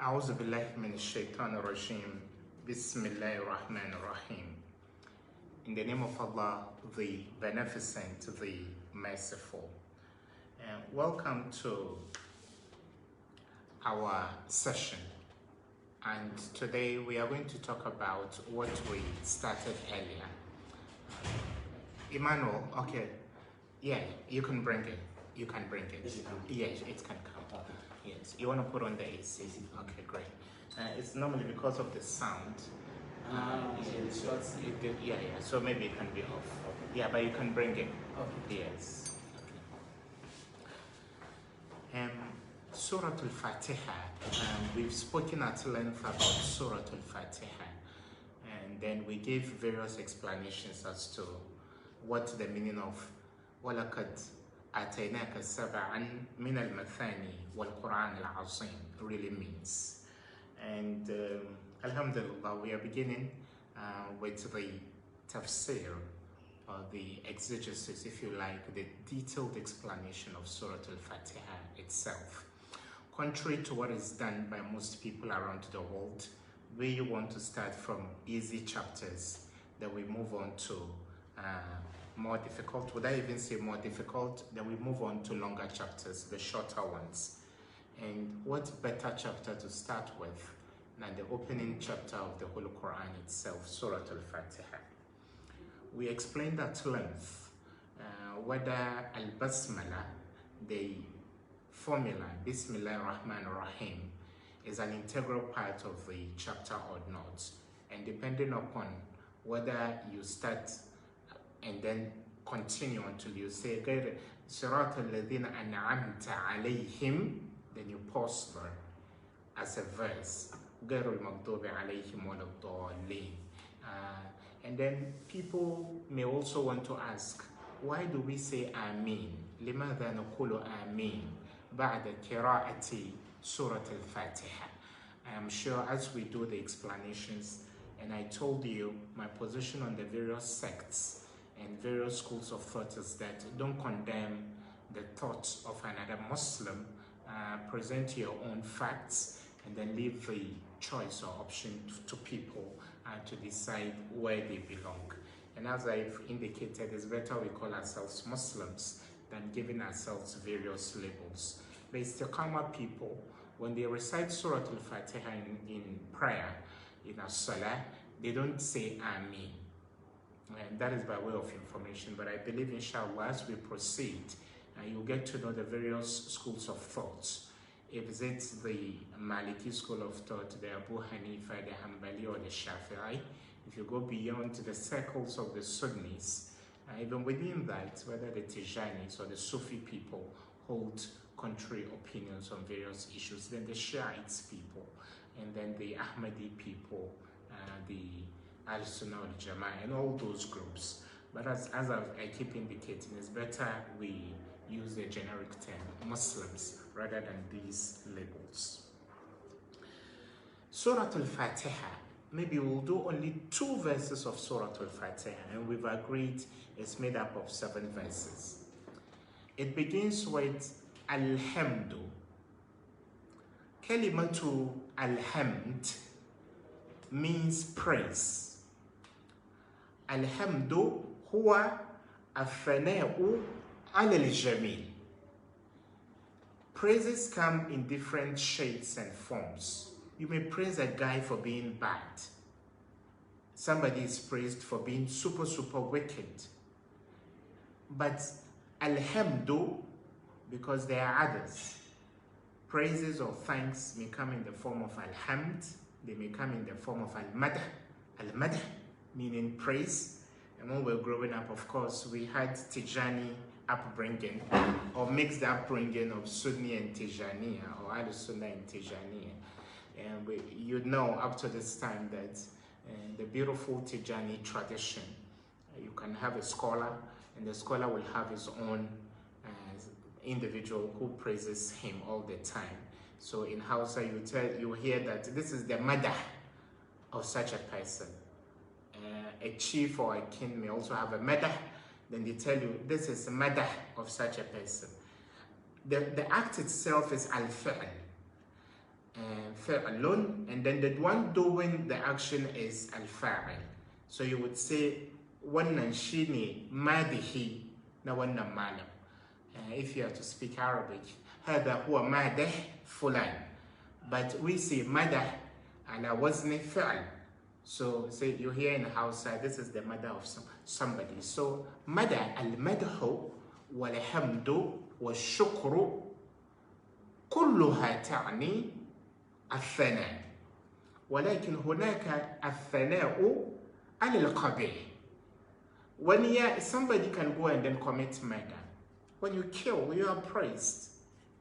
أعوذ بالله من الشيطان الرجيم. بسم الله الرحمن الرحيم. In the name of Allah, the Beneficent, the Merciful. Welcome to our session. And today we are going to talk about what we started earlier. Emmanuel, okay. Yeah, you can bring it. You can bring it. Yes, it can come. Yes, you want to put on the AC. Okay, great. It's normally because of the sound. So maybe it can be off. Yeah, but you can bring it. Okay. Yes. Okay. Surah Al-Fatiha. We've spoken at length about Surah Al-Fatiha, and then we gave various explanations as to what the meaning of وَلَقَدْ أَتَيْنَاكَ سَبْعًا مِنَ الْمَثَانِي وَالْقُرْآنِ الْعَظِيمِ really means. And Alhamdulillah, we are beginning with the Tafsir, or the exegesis, if you like, the detailed explanation of Surah Al-Fatiha itself. Contrary to what is done by most people around the world, we want to start from easy chapters, then we move on to more difficult. Would I even say more difficult? Then we move on to longer chapters, the shorter ones. And what better chapter to start with than the opening chapter of the Holy Quran itself, Surah Al-Fatiha. We explained at length whether Al-Basmala, the formula, Bismillah ar-Rahman ar-Rahim, is an integral part of the chapter or not. And depending upon whether you start and then continue until you say Sirat al-Ladina an'amta alayhim, then you pause there as a verse. And then people may also want to ask, why do we say Ameen? لماذا نقول آمين بعد قراءة سورة الفاتحة? I am sure as we do the explanations, and I told you my position on the various sects and various schools of thought is that don't condemn the thoughts of another Muslim, present your own facts, and then leave the choice or option to people to decide where they belong. And as I've indicated, it's better we call ourselves Muslims than giving ourselves various labels. The Istiqamah people, when they recite Surah Al-Fatiha in prayer, in a salah, they don't say Ameen. And that is by way of information, but I believe inshallah as we proceed, you'll get to know the various schools of thought. If it's the Maliki school of thought, the Abu Hanifa, the Hanbali, or the Shafi'i, if you go beyond the circles of the Sunnis, even within that, whether the Tijanis or the Sufi people hold contrary opinions on various issues, then the Shiites people, and then the Ahmadi people, the Al-Sunnah al-Jama'ah, and all those groups. But as I keep indicating, it's better we use the generic term Muslims rather than these labels. Surah Al-Fatiha, maybe we'll do only 2 verses of Surah Al-Fatiha, and we've agreed it's made up of 7 verses. It begins with Alhamdu. Kalimatu Alhamd means praise. Alhamdu huwa athana'u ala al-jamil. Praises come in different shades and forms. You may praise a guy for being bad. Somebody is praised for being super wicked. But Alhamdu, because there are others, praises or thanks may come in the form of Alhamd. They may come in the form of Al-Madah. Al-Madah meaning praise. And when we were growing up, of course, we had Tijani upbringing, or mixed upbringing of Sunni and Tijaniya, or Al-Sunnah and Tijaniya. And you know up to this time that the beautiful Tijani tradition, you can have a scholar, and the scholar will have his own individual who praises him all the time. So in Hausa, you hear that this is the madah of such a person. A chief or a king may also have a madah. Then they tell you this is the madah of such a person. The act itself is al-fi'l. fi'lun, and then the one doing the action is al-fa'il. So you would say wannan shine madihi na wannan malam. If you have to speak Arabic, هذا هو مادح فلان. But we say madah ala wazni fi'l. So say you hear in the house, this is the madah of somebody. So madah al-madhu wal-hamdu wal-shukru كلها تعني الثناء، ولكن هناك الثناء على القبيح. When somebody can go and then commit murder, when you kill, you are praised.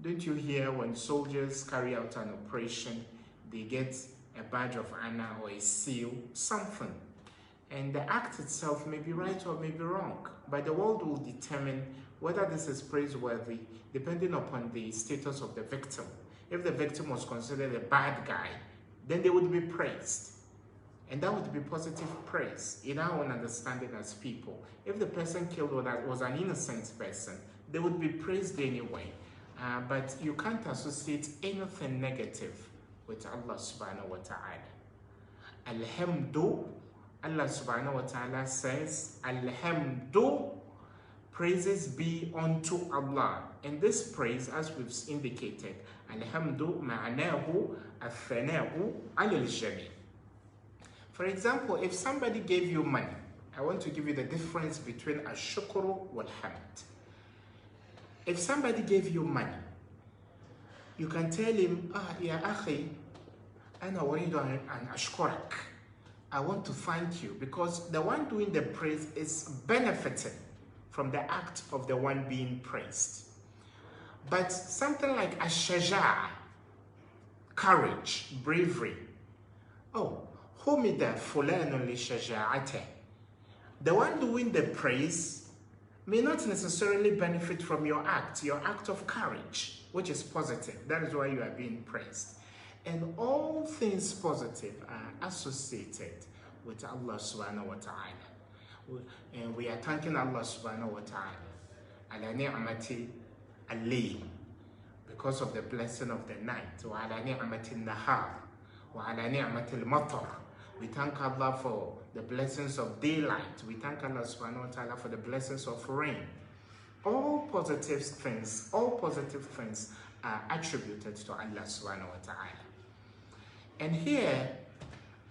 Don't you hear when soldiers carry out an operation, they get a badge of honor or a seal, something. And the act itself may be right or may be wrong, but the world will determine whether this is praiseworthy depending upon the status of the victim. If the victim was considered a bad guy, then they would be praised. And that would be positive praise in our own understanding as people. If the person killed was an innocent person, they would be praised anyway. But you can't associate anything negative with Allah subhanahu wa ta'ala. Alhamdu, Allah subhanahu wa ta'ala says, Alhamdu, praises be unto Allah. And this praise, as we've indicated, Alhamdu ma'anahu al-thana'u al-jamil. For example, if somebody gave you money, I want to give you the difference between ash-shukru wal-hamd. If somebody gave you money, you can tell him, ya akhi, ana uridu an ashkurak. I want to thank you, because the one doing the praise is benefiting from the act of the one being praised. But something like ash-shaja'a, courage, bravery. Oh, humida fulanun li shaja'atih. The one doing the praise may not necessarily benefit from your act of courage, which is positive. That is why you are being praised. And all things positive are associated with Allah subhanahu wa ta'ala. And we are thanking Allah subhanahu wa ta'ala ala ni'mati al-layl, because of the blessing of the night, wa ala ni'mati al-nahar, wa ala ni'mati al-matar. We thank Allah for the blessings of daylight. We thank Allah subhanahu wa ta'ala for the blessings of rain. All positive things are attributed to Allah subhanahu wa ta'ala. And here,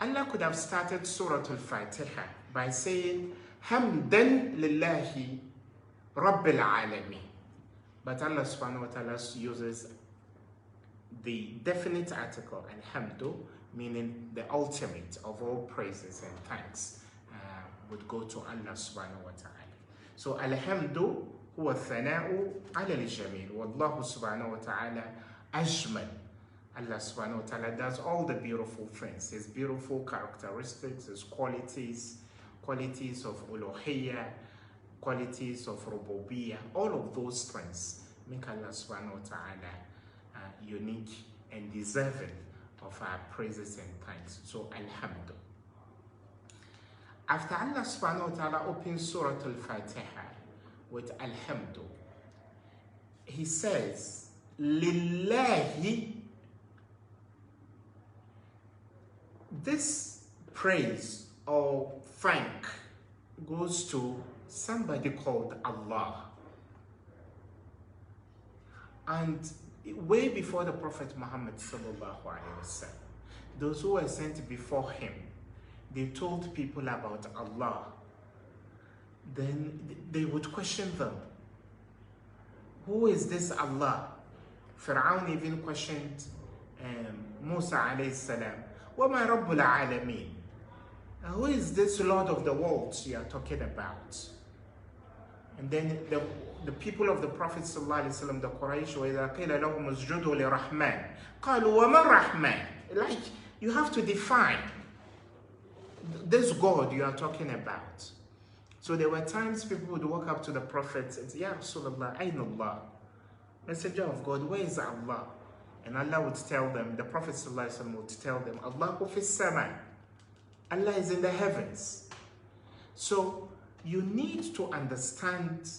Allah could have started Surah Al-Fatiha by saying, Hamdan lillahi rabbil alameen. But Allah subhanahu wa ta'ala uses the definite article, alhamdu, meaning the ultimate of all praises and thanks would go to Allah subhanahu wa ta'ala. So alhamdu huwa thana'u ala al-jamil. Wallahu subhanahu wa ta'ala ajmal. Allah subhanahu wa ta'ala does all the beautiful things, his beautiful characteristics, his qualities of uluhiyya, qualities of rububiyyah, all of those things make Allah subhanahu wa ta'ala unique and deserving of our praises and thanks. So alhamdu. After Allah subhanahu wa ta'ala opens Surah Al-Fatiha with alhamdu, he says, lillahi. This praise or thank goes to somebody called Allah. And way before the Prophet Muhammad sallallahu alaihi wasallam, those who were sent before him, they told people about Allah. Then they would question them. Who is this Allah? Fir'aun even questioned Musa alayhi salam. وَمَا رَبُّ الْعَالَمِينَ? Who is this Lord of the worlds you are talking about? And then the people of the Prophet ﷺ, the Quraysh, وَإِذَا قِيلَ لَهُمُ اسْجُدُوا لِرَحْمَنِ قَالُوا وَمَا الرَّحْمَنِ? Like, you have to define this God you are talking about. So there were times people would walk up to the Prophet and say, Ya Rasulullah, Ayn Allah? Messenger of God, where is Allah? And Allah would tell them, the Prophet ﷺ would tell them, Allahu fis sama. Allah is in the heavens. So you need to understand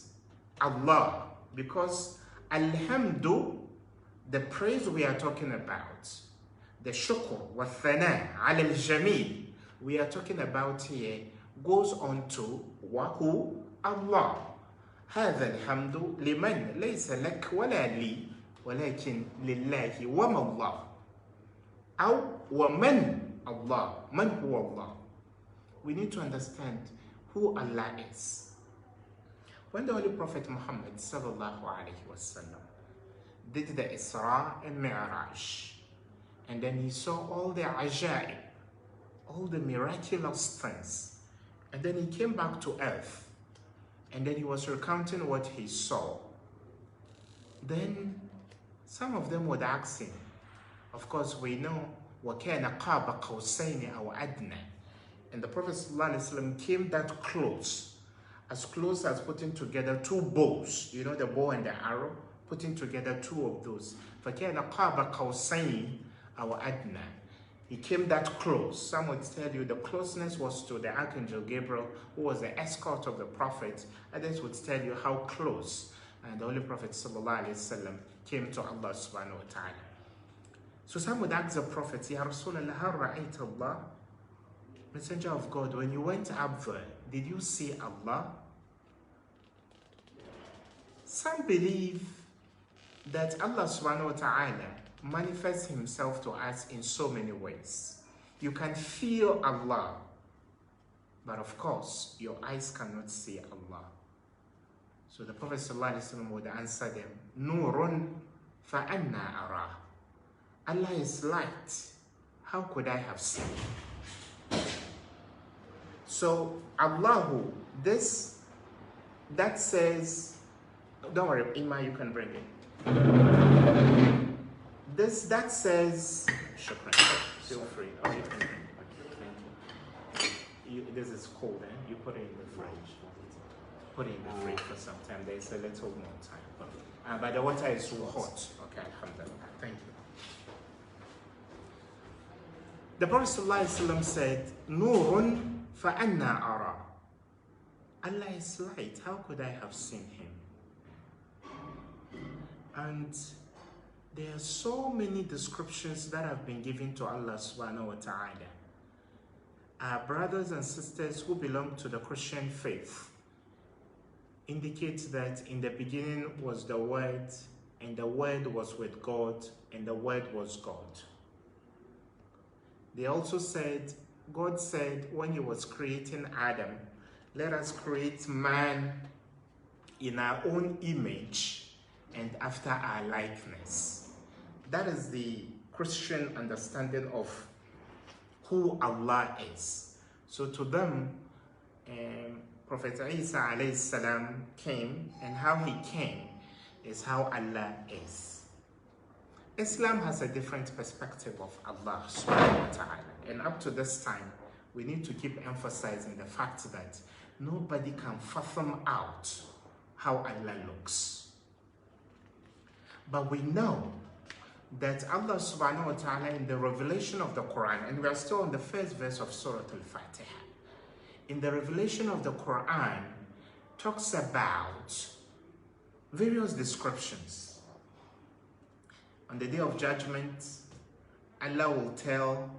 Allah, because alhamdu, the praise we are talking about, the shukr wa thana ala al-jamil we are talking about here goes on to wahu Allah. هذا الحمد لمن ليس لك ولا لي ولكن لله وما الله أو ومن Allah. من هو Allah? We need to understand who Allah is. When the Holy Prophet Muhammad sallallahu alaihi wasallam did the Isra and Mi'raj, and then he saw all the ajaib, all the miraculous things, and then he came back to earth, and then he was recounting what he saw. Then some of them would ask him, of course we know, وَكَانَ قَابَ قَوْسَيْنِ أَوْ أَدْنَى, and the Prophet ﷺ came that close as putting together two bows, you know, the bow and the arrow, putting together two of those. فَكَانَ قَابَ قَوْسَيْنِ أَوْ أَدْنَى, he came that close. Some would tell you the closeness was to the Archangel Gabriel, who was the escort of the Prophet. Others would tell you how close. And the Holy Prophet ﷺ came to Allah subhanahu wa ta'ala. So some would ask the Prophet, Ya Rasulallah, hal ra'ayta Allah? Messenger of God, when you went up there, did you see Allah? Some believe that Allah subhanahu wa ta'ala manifests himself to us in so many ways. You can feel Allah, but of course, your eyes cannot see Allah. So the Prophet ﷺ would answer them, Nurun fa'anna ara. Allah is light. How could I have seen? So Allahu, that says, don't worry, Ima, you can bring it. That says, shukran, feel free. Oh, you can bring it. Okay, thank you. This is cold, eh? You put it in the fridge. Put it in the fridge for some time. There's a little more time. But the water is so hot. Okay, alhamdulillah. Thank you. The Prophet ﷺ said, Nurun fa'anna ara. Allah is light. How could I have seen him? And there are so many descriptions that have been given to Allah subhanahu wa ta'ala. Our brothers and sisters who belong to the Christian faith indicate that in the beginning was the Word, and the Word was with God, and the Word was God. They also said, God said when he was creating Adam, let us create man in our own image and after our likeness. That is the Christian understanding of who Allah is. So to them, Prophet Isa alayhi salam came, and how he came is how Allah is. Islam has a different perspective of Allah subhanahu wa ta'ala. And up to this time, we need to keep emphasizing the fact that nobody can fathom out how Allah looks. But we know that Allah subhanahu wa ta'ala in the revelation of the Quran, and we are still on the first verse of Surah Al-Fatiha, in the revelation of the Quran, talks about various descriptions. On the day of judgment, Allah will tell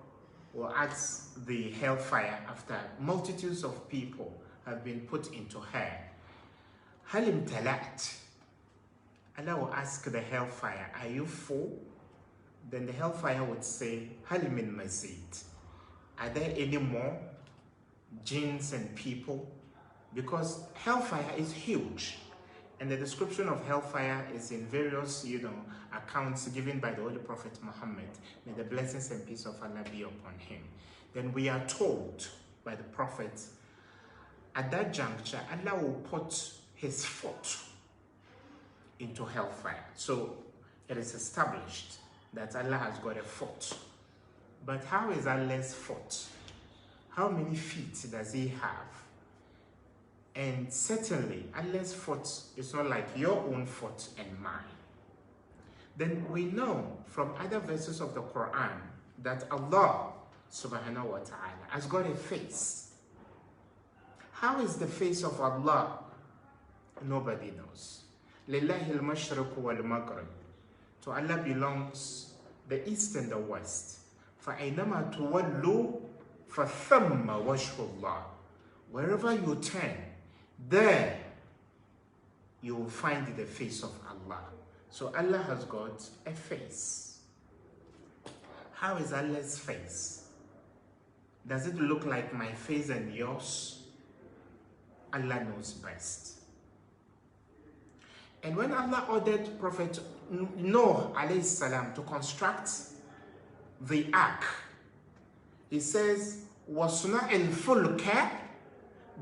or ask the hellfire after multitudes of people have been put into her, Halim talat. Allah will ask the hellfire, are you full? Then the hellfire would say, Halimin mazid. Are there any more jinns and people? Because hellfire is huge. And the description of hellfire is in various, accounts given by the Holy Prophet Muhammad. May the blessings and peace of Allah be upon him. Then we are told by the Prophet, at that juncture, Allah will put his foot into hellfire. So it is established that Allah has got a foot. But how is Allah's foot? How many feet does he have? And certainly, Allah's foot is not like your own foot and mine. Then we know from other verses of the Quran that Allah subhanahu wa ta'ala has got a face. How is the face of Allah? Nobody knows. Lillahi al-mashriq wal-maghrib. To Allah belongs the east and the west. فَأَيْنَمَا تُوَلُّوا فَثَمَّ وَجْهُ اللَّهِ. Wherever you turn, there you will find the face of Allah. So Allah has got a face. How is Allah's face? Does it look like my face and yours? Allah knows best. And when Allah ordered Prophet Noah alayhi salam to construct the ark, he says, وَصْنَعِ الْفُلْكَ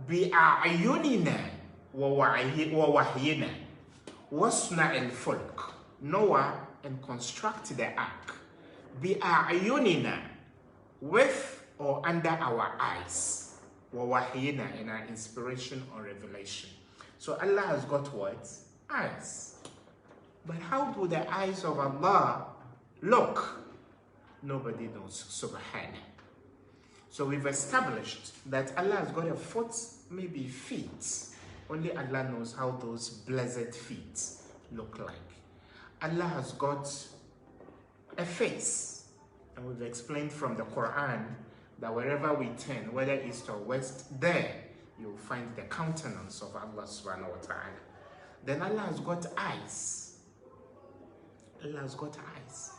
بِأَعْيُنِنَا وَوَحْيِنَا. وَصْنَعِ الْفُلْكَ. Noah, and construct the ark. بِأَعْيُنِنَا, with or under our eyes. وَوَحْيِنَا, in our inspiration or revelation. So Allah has got what? Eyes. But how do the eyes of Allah look? Nobody knows. Subhanah. So we've established that Allah has got a foot, maybe feet. Only Allah knows how those blessed feet look like. Allah has got a face. And we've explained from the Quran that wherever we turn, whether east or west, there you'll find the countenance of Allah subhanahu wa ta'ala. Then Allah has got eyes. Allah has got eyes.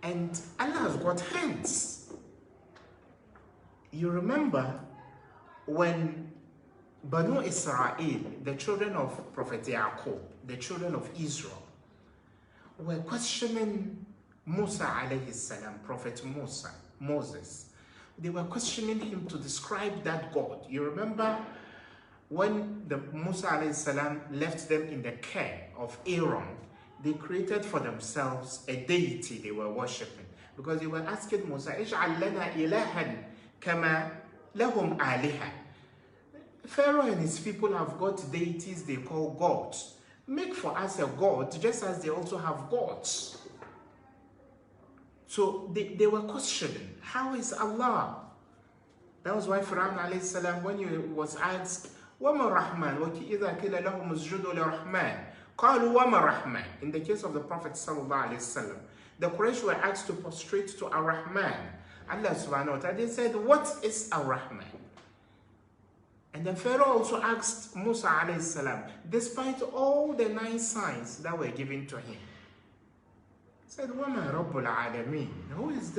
And Allah has got hands. You remember when Banu Israel, the children of Prophet Yaqub, the children of Israel, were questioning Musa alayhi salam, Prophet Moses. They were questioning him to describe that God. You remember when the Musa alayhi salam left them in the care of Aaron, they created for themselves a deity they were worshipping. Because they were asking Musa, اجعل لنا إلها كما لهم آلهة. Pharaoh and his people have got deities they call gods. Make for us a god, just as they also have gods. So they were questioning, how is Allah? That was why Fir'aun alayhi salam, when he was asked, وَمَا الرَّحْمَنُ وَإِذَا كِلَ لَهُمُ اسْجُدُوا لِلرَّحْمَنِ قَالُوا وَمَا الرَّحْمَنُ. In the case of the Prophet sallallahu alayhi wasallam, the Quraysh were asked to prostrate to Ar-Rahman. Allah subhanahu wa ta'ala, they said, what is Ar-Rahman? And then Pharaoh also asked Musa alayhi salam, despite all the 9 signs that were given to him, he said, وَمَا رَبُّ الْعَالَمِينَ. Who is this?